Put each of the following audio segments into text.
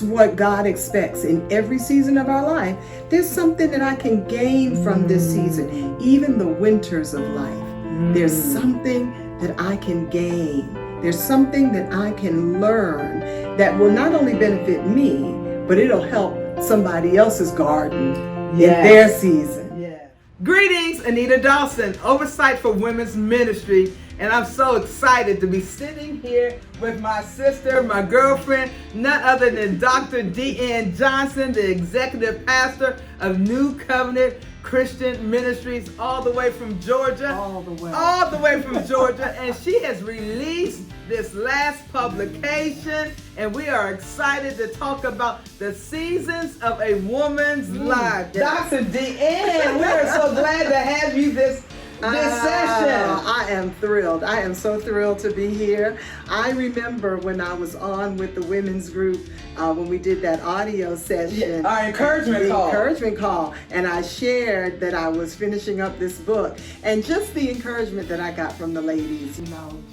what God expects in every season of our life. There's something that I can gain from this season, even the winters of life. There's something that I can gain. There's something that I can learn that will not only benefit me, but it'll help somebody else's garden in their season. Yeah. Greetings, Anita Dawson, Oversight for Women's Ministry. And I'm so excited to be sitting here with my sister, my girlfriend, none other than Dr. D.N. Johnson, the executive pastor of New Covenant Christian Ministries, all the way from Georgia. All the way from Georgia. And she has released this last publication, and we are excited to talk about the seasons of a woman's life. Dr. D.N., we are so glad to have you this session. I am thrilled. I am so thrilled to be here. I remember when I was on with the women's group, when we did that audio session. Our encouragement call. And I shared that I was finishing up this book. And just the encouragement that I got from the ladies,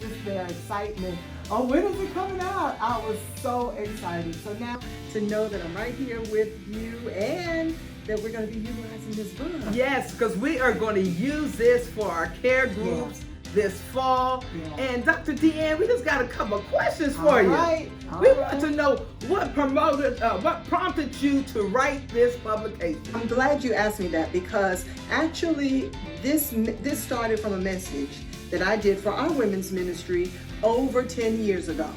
just their excitement. Oh, when is it coming out? I was so excited. So now to know that I'm right here with you and that we're going to be utilizing this book. Yes, because we are going to use this for our care groups this fall. And Dr. Deanne, we just got a couple of questions for you. We want to know what prompted you to write this publication. I'm glad you asked me that, because actually this started from a message that I did for our women's ministry over 10 years ago.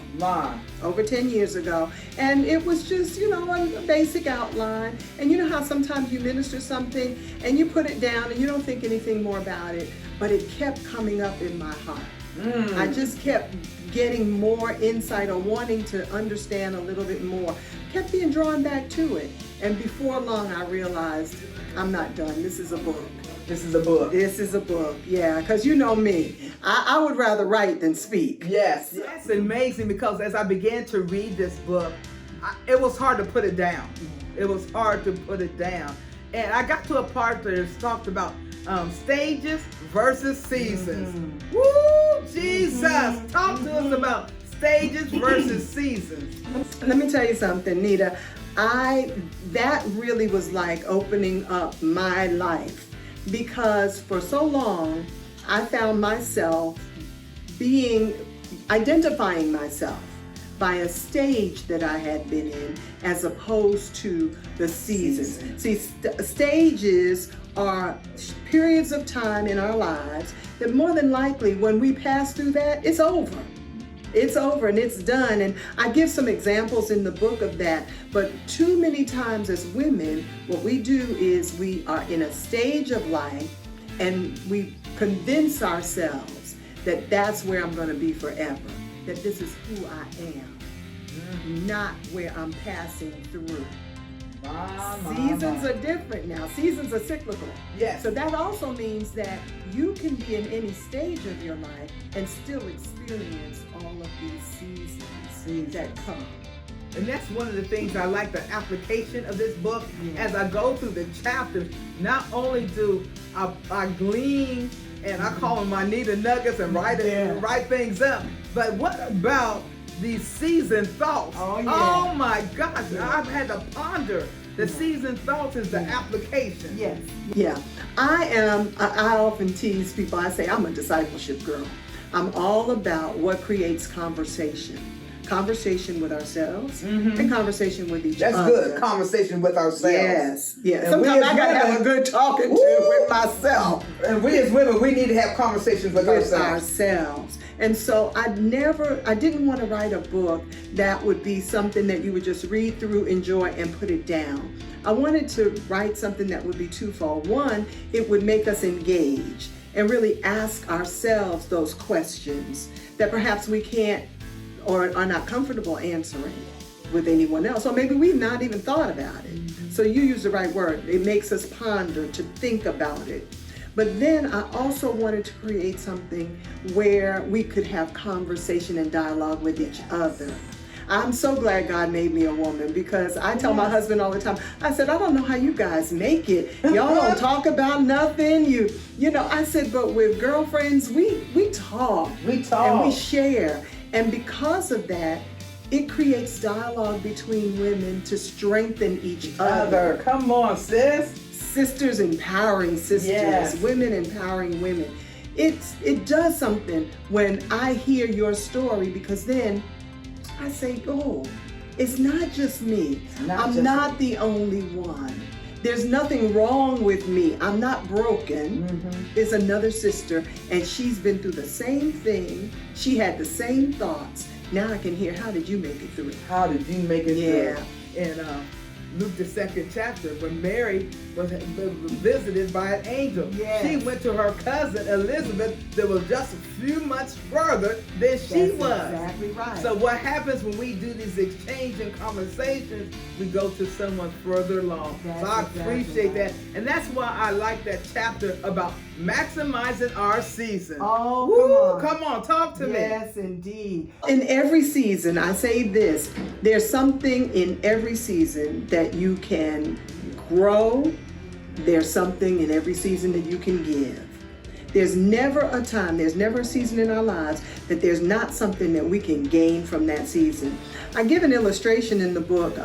Over 10 years ago. And it was just, a basic outline. And you know how sometimes you minister something and you put it down and you don't think anything more about it, but it kept coming up in my heart. I just kept getting more insight or wanting to understand a little bit more. Kept being drawn back to it. And before long, I realized I'm not done. This is a book. This is a book, yeah, because you know me. I would rather write than speak. Yes. That's amazing, because as I began to read this book, it was hard to put it down. And I got to a part that it's talked about stages versus seasons. Woo, Jesus! Talk to us about stages versus seasons. Let me tell you something, Nita. That really was like opening up my life. Because for so long, I found myself identifying myself by a stage that I had been in, as opposed to the seasons. See, stages are periods of time in our lives that more than likely, when we pass through that, it's over. It's over and it's done. And I give some examples in the book of that. But too many times as women, what we do is we are in a stage of life and we convince ourselves that that's where I'm going to be forever. That this is who I am, not where I'm passing through. Seasons are different now. Seasons are cyclical. Yes. So that also means that you can be in any stage of your life and still experience all of these seasons that come. And that's one of the things I like, the application of this book. As I go through the chapters, not only do I glean, and I call them my Nita nuggets and write things up, but what about these season thoughts? Oh my gosh, I've had to ponder. The season thoughts is the application. Yes. Yeah. I often tease people, I say I'm a discipleship girl. I'm all about what creates conversation. Conversation with ourselves and conversation with each other. That's good. Conversation with ourselves. Yes. Sometimes I gotta have a good talking to with myself. And we as women, we need to have conversations with ourselves. And so I didn't want to write a book that would be something that you would just read through, enjoy, and put it down. I wanted to write something that would be twofold. One, it would make us engage and really ask ourselves those questions that perhaps we can't or are not comfortable answering with anyone else. Or maybe we've not even thought about it. So you use the right word. It makes us ponder, to think about it. But then I also wanted to create something where we could have conversation and dialogue with each other. I'm so glad God made me a woman, because I tell my husband all the time, I said, I don't know how you guys make it. Y'all don't talk about nothing. I said, but with girlfriends, we talk. And we share. And because of that, It creates dialogue between women to strengthen each other. Come on, sis. Sisters empowering sisters, Yes. women empowering women. It does something when I hear your story, because then I say, oh, it's not just me. I'm not the only one. There's nothing wrong with me. I'm not broken. There's another sister, and she's been through the same thing. She had the same thoughts. Now I can hear, how did you make it through? How did you make it Yeah. through? In Luke the 2nd chapter, when Mary was visited by an angel, Yes. she went to her cousin Elizabeth that was just a few months further than she That's was. exactly right. So what happens when we do these exchange and conversations, we go to someone further along. That's so I exactly appreciate right. that. And that's why I like that chapter about maximizing our season. Oh, Woo, come on. Talk to me. Yes, indeed. In every season, I say this, there's something in every season that you can grow. There's something in every season that you can give. There's never a time, there's never a season in our lives that there's not something that we can gain from that season. I give an illustration in the book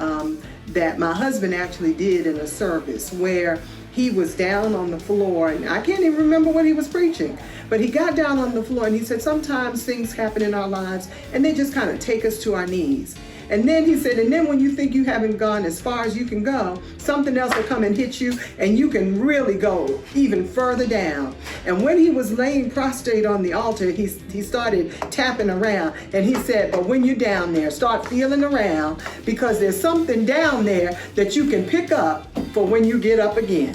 that my husband actually did in a service where he was down on the floor, and I can't even remember what he was preaching, but he got down on the floor and he said, sometimes things happen in our lives and they just kind of take us to our knees. And then he said, and then when you think you haven't gone as far as you can go, something else will come and hit you and you can really go even further down. And when he was laying prostrate on the altar, he started tapping around, and he said, but when you're down there, start feeling around, because there's something down there that you can pick up for when you get up again.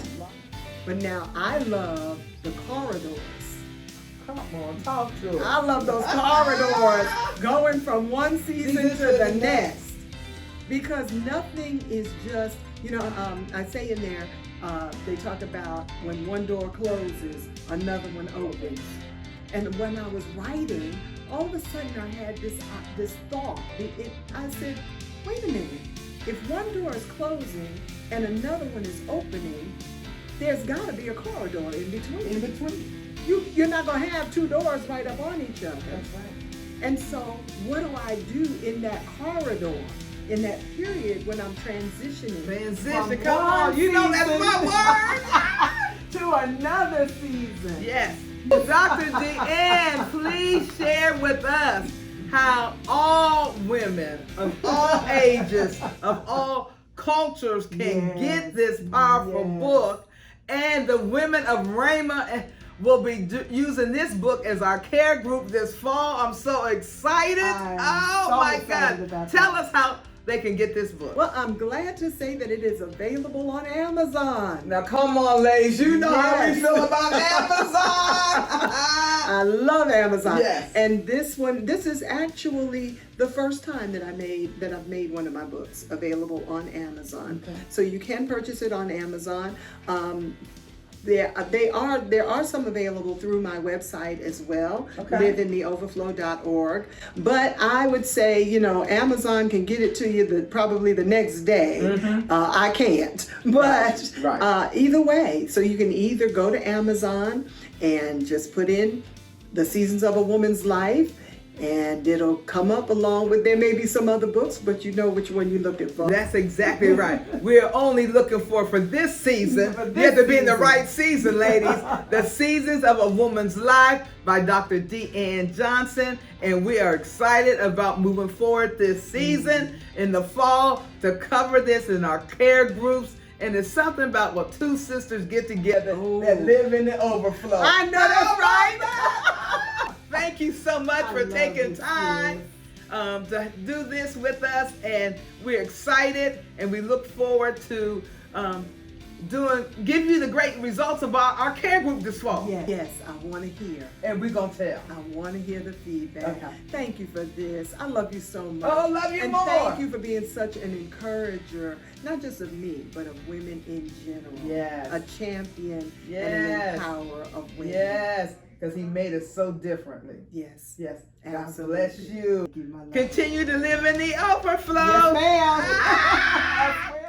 But now I love the corridors. Come on, talk to us. I love those corridors going from one season to the next, because nothing is just, I say in there, they talk about when one door closes, another one opens. And when I was writing, all of a sudden I had this thought. I said, wait a minute, if one door is closing and another one is opening, there's got to be a corridor in between. You're not going to have two doors right up on each other. That's right. And so what do I do in that corridor, in that period when I'm transitioning? Transition, from come on. one You know that's season my word. to another season. Yes. Dr. Deanne, please share with us how all women of all ages, of all cultures can get this powerful book. And the women of Rhema will be using this book as our care group this fall. I'm so excited. My God. Tell us how they can get this book. Well, I'm glad to say that it is available on Amazon. Now, come on, ladies. You know how we feel about Amazon. I love Amazon. Yes. And this is actually the first time that I've made one of my books available on Amazon. Okay. So you can purchase it on Amazon. There are some available through my website as well, liveintheoverflow.org. But I would say, Amazon can get it to you probably the next day. I can't. But either way, so you can either go to Amazon and just put in The Seasons of a Woman's Life, and it'll come up along with, there may be some other books, but you know which one you're looking for. That's exactly right. We're only looking for this season. You have to be in the right season, ladies. The Seasons of a Woman's Life by Dr. Deanne Johnson. And we are excited about moving forward this season in the fall to cover this in our care groups. And it's something about what two sisters get together that live in the overflow. I know that's right. Thank you so much for taking time to do this with us, and we're excited, and we look forward to give you the great results of our care group this fall. Yes, I want to hear. And we're going to tell. I want to hear the feedback. Okay. Thank you for this. I love you so much. Oh, love you and more. Thank you for being such an encourager, not just of me, but of women in general. Yes. A champion and an empower of women. Yes, because he made us so differently. Yes. Yes. Absolutely. God bless you. Thank you, my love. Continue to live in the overflow. Yes, ma'am.